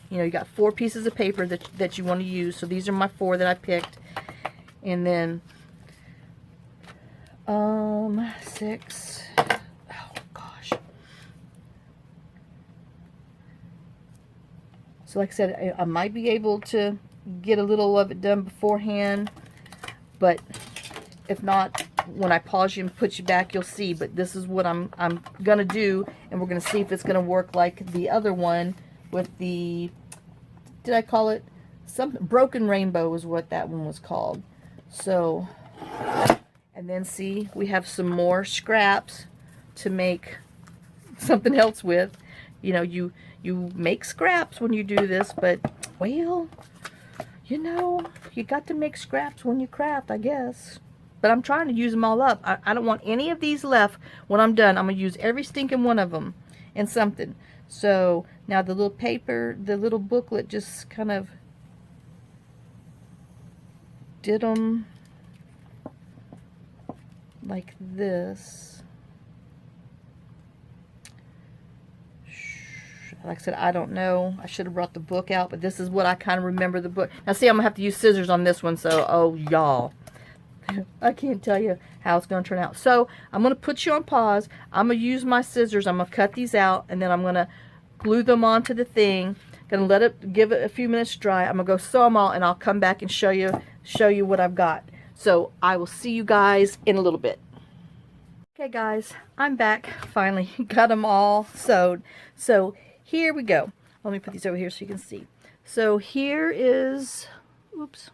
You know, you got 4 pieces of paper that you want to use. So these are my 4 that I picked. And then, 6. Oh, gosh. So like I said, I might be able to get a little of it done beforehand. But if not, when I pause you and put you back, you'll see. But this is what I'm going to do. And we're going to see if it's going to work like the other one with the, did I call it? Something, Broken Rainbow is what that one was called. So, and then see, we have some more scraps to make something else with. You know, you make scraps when you do this, but, well, you know, you got to make scraps when you craft, I guess. But I'm trying to use them all up. I don't want any of these left when I'm done. I'm going to use every stinking one of them in something. So, now the little paper, the little booklet just kind of did them like this. Like I said, I don't know. I should have brought the book out, but this is what I kind of remember the book. Now, see, I'm going to have to use scissors on this one, so, oh, y'all. I can't tell you how it's going to turn out. So, I'm going to put you on pause. I'm going to use my scissors. I'm going to cut these out, and then I'm going to glue them onto the thing. Going to let it, give it a few minutes dry. I'm going to go sew them all, and I'll come back and show you what I've got. So, I will see you guys in a little bit. Okay, guys, I'm back. Finally got them all sewed. So, here we go. Let me put these over here so you can see. So here is, oops,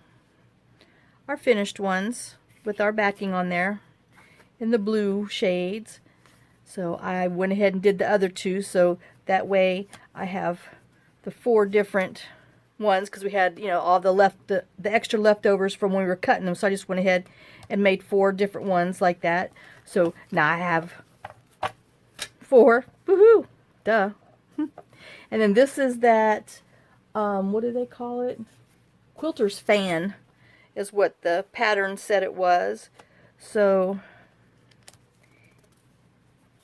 our finished ones with our backing on there in the blue shades. So I went ahead and did the other 2, so that way I have the 4 different ones, because we had, you know, all the extra leftovers from when we were cutting them. So I just went ahead and made 4 different ones like that. So now I have 4. Woohoo! Duh. And then this is that, what do they call it? Quilter's fan is what the pattern said it was. So,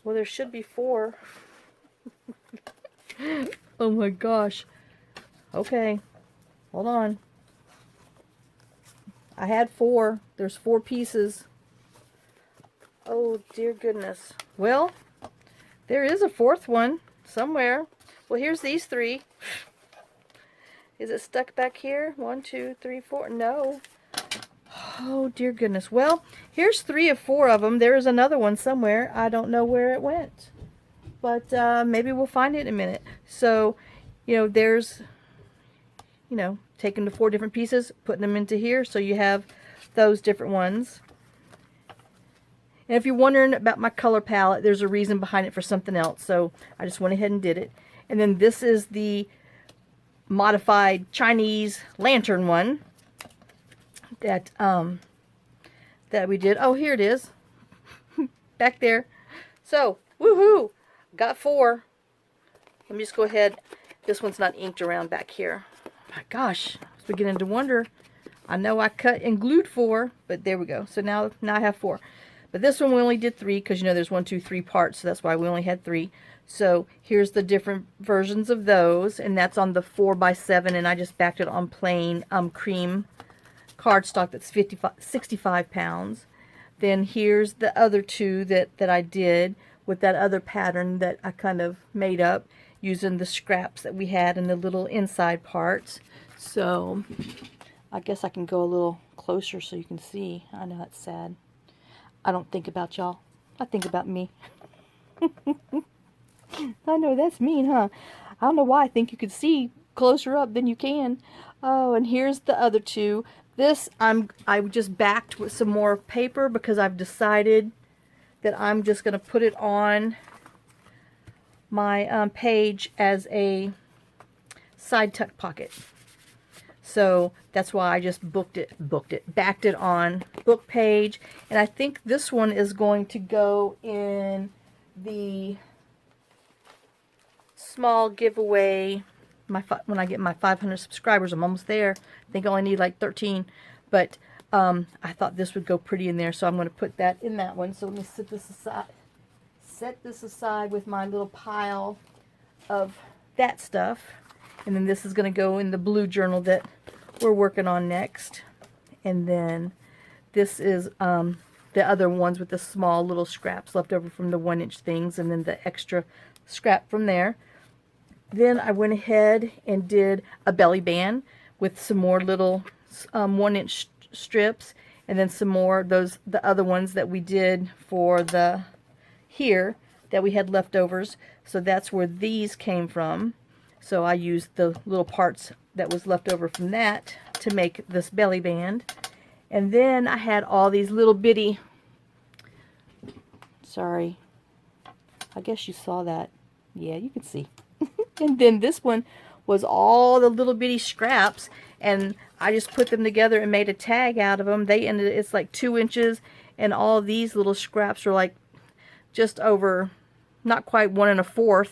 well, there should be 4. Oh my gosh. Okay, hold on. I had 4. There's 4 pieces. Oh, dear goodness. Well, there is a 4th one somewhere. Well, here's these 3. Is it stuck back here? 1, 2, 3, 4. No. Oh, dear goodness. Well, here's 3 of 4 of them. There is another one somewhere. I don't know where it went. But maybe we'll find it in a minute. So, you know, there's, you know, taking the 4 different pieces, putting them into here. So you have those different ones. And if you're wondering about my color palette, there's a reason behind it for something else. So I just went ahead and did it. And then this is the modified Chinese lantern one that that we did. Oh, here it is. Back there. So, woohoo! Got 4. Let me just go ahead. This one's not inked around back here. Oh my gosh. I was beginning to wonder. I know I cut and glued 4, but there we go. So now I have 4. But this one we only did 3 because, you know, there's 1, 2, 3 parts, so that's why we only had 3. So here's the different versions of those, and that's on the 4x7, and I just backed it on plain cream cardstock that's 65 pounds. Then here's the other 2 that I did with that other pattern that I kind of made up using the scraps that we had in the little inside parts. So I guess I can go a little closer so you can see. I know that's sad. I don't think about y'all. I think about me. I know that's mean, huh? I don't know why I think you could see closer up than you can. Oh, and here's the other 2. This I just backed with some more paper because I've decided that I'm just going to put it on my page as a side tuck pocket. So that's why I just backed it on book page. And I think this one is going to go in the small giveaway. When I get my 500 subscribers, I'm almost there. I think I only need like 13. But I thought this would go pretty in there, so I'm going to put that in that one. So let me set this aside. Set this aside with my little pile of that stuff. And then this is going to go in the blue journal that we're working on next. And then this is the other ones with the small little scraps left over from the 1-inch things, and then the extra scrap from there. Then I went ahead and did a belly band with some more little 1-inch strips, and then some more the other ones that we did for the here that we had leftovers. So that's where these came from. So I used the little parts that was left over from that to make this belly band. And then I had all these little bitty, sorry, I guess you saw that. Yeah, you could see. And then this one was all the little bitty scraps, and I just put them together and made a tag out of them. It's like 2 inches, and all these little scraps are like just over, not quite 1 1/4.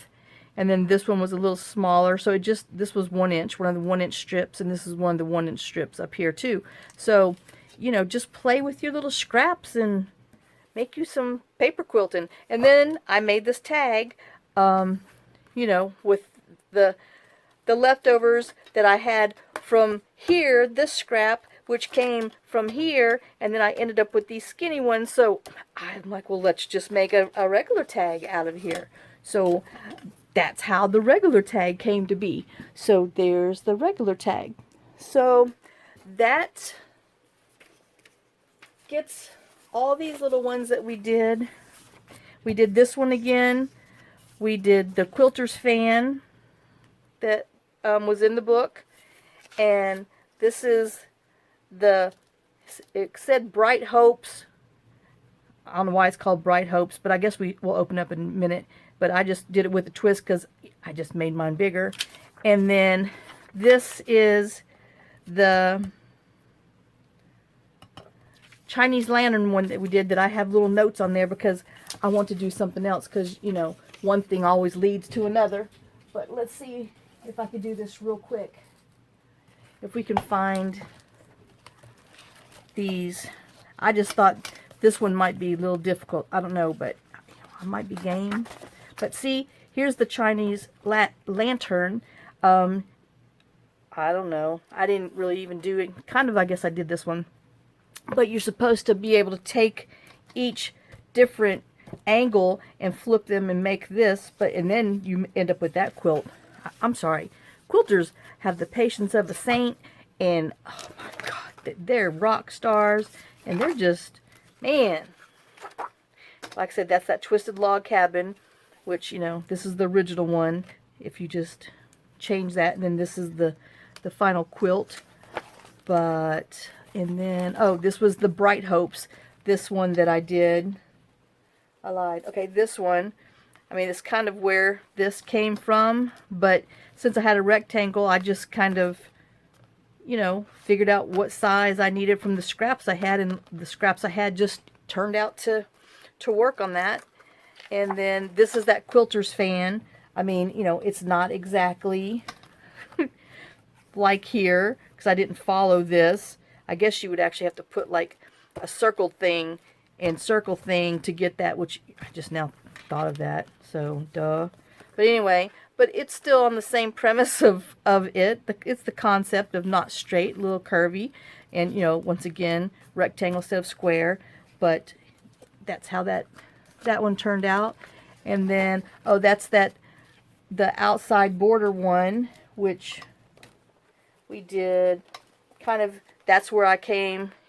And then this one was a little smaller, so this was 1 inch, one of the 1-inch strips, and this is one of the 1-inch strips up here too. So, you know, just play with your little scraps and make you some paper quilting. And then I made this tag, you know, with the leftovers that I had from here, this scrap, which came from here, and then I ended up with these skinny ones. So I'm like, well, let's just make a regular tag out of here. So that's how the regular tag came to be. So there's the regular tag. So that gets all these little ones that we did. We did this one again. We did the quilter's fan that was in the book. And this is it said Bright Hopes. I don't know why it's called Bright Hopes, but I guess we will open up in a minute. But I just did it with a twist because I just made mine bigger. And then this is the Chinese lantern one that we did, that I have little notes on there because I want to do something else, because, you know, one thing always leads to another. But let's see if I can do this real quick. If we can find these. I just thought this one might be a little difficult. I don't know, but I might be game. But see, here's the Chinese lantern. I don't know. I didn't really even do it. Kind of, I guess I did this one. But you're supposed to be able to take each different angle and flip them and make this. And then you end up with that quilt. I'm sorry. Quilters have the patience of a saint. And, oh my God, they're rock stars. And they're just, man. Like I said, that's that Twisted Log Cabin, which, you know, this is the original one. If you just change that, and then this is the final quilt. But, and then, oh, this was the Bright Hopes. This one that I did. I lied. Okay, this one. I mean, it's kind of where this came from. But since I had a rectangle, I just kind of, you know, figured out what size I needed from the scraps I had. And the scraps I had just turned out to work on that. And then this is that quilter's fan. I mean, you know, it's not exactly like here, because I didn't follow this. I guess you would actually have to put like a circle thing and circle thing to get that, which I just now thought of that. So, duh. But anyway, but it's still on the same premise of it. It's the concept of not straight, a little curvy. And, you know, once again, rectangle instead of square. But that's how that one turned out. And then, oh, that's the outside border one, which we did kind of, that's where I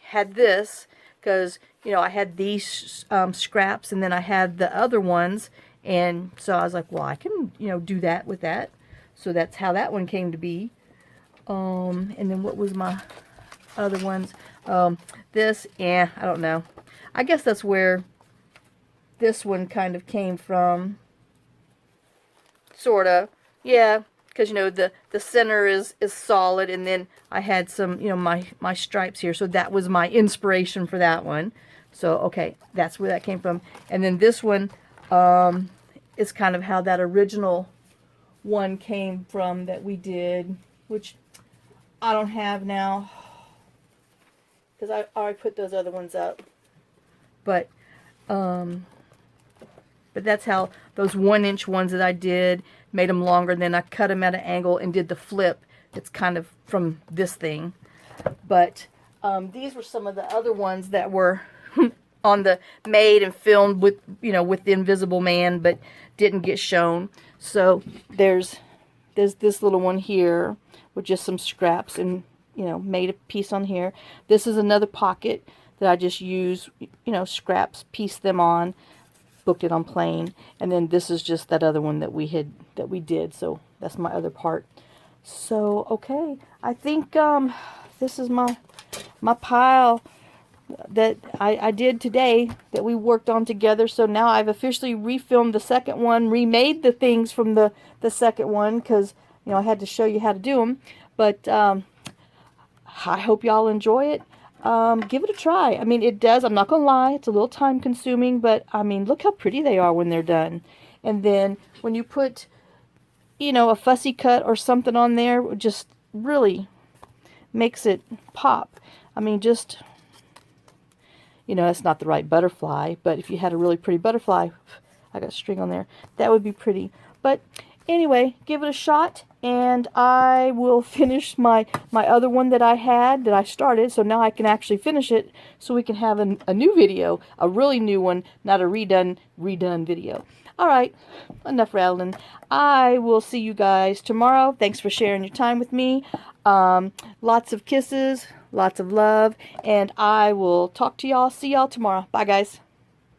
had this, because, you know, I had these scraps, and then I had the other ones, and so I was like, well, I can, you know, do that with that. So that's how that one came to be. And then what was my other ones? This, I don't know. I guess that's where this one kind of came from. Sorta. Yeah, because, you know, the center is solid, and then I had some, you know, my stripes here, so that was my inspiration for that one. So, okay, that's where that came from. And then this one is kind of how that original one came from that we did, which I don't have now, because I already put those other ones up. But that's how those 1-inch ones that I did, made them longer, and then I cut them at an angle and did the flip. It's kind of from this thing. But these were some of the other ones that were on the made and filmed with, you know, with the Invisible Man, but didn't get shown. So there's this little one here with just some scraps, and, you know, made a piece on here. This is another pocket that I just use, you know, scraps, piece them on, booked it on plain. And then this is just that other one that we did. So that's my other part. So, okay, I think this is my pile that I did today that we worked on together. So now I've officially refilmed the second one, remade the things from the second one, because, you know, I had to show you how to do them. But I hope y'all enjoy it. Give it a try. I mean, it does, I'm not gonna lie, it's a little time consuming, but I mean, look how pretty they are when they're done. And then when you put, you know, a fussy cut or something on there, it just really makes it pop. I mean, just, you know, it's not the right butterfly, but if you had a really pretty butterfly, I got a string on there, that would be pretty. But anyway, give it a shot, and I will finish my other one that I started, so now I can actually finish it, so we can have a new video, a really new one, not a redone video. Alright, enough rattling. I will see you guys tomorrow. Thanks for sharing your time with me. Lots of kisses, lots of love, and I will talk to y'all, see y'all tomorrow. Bye, guys.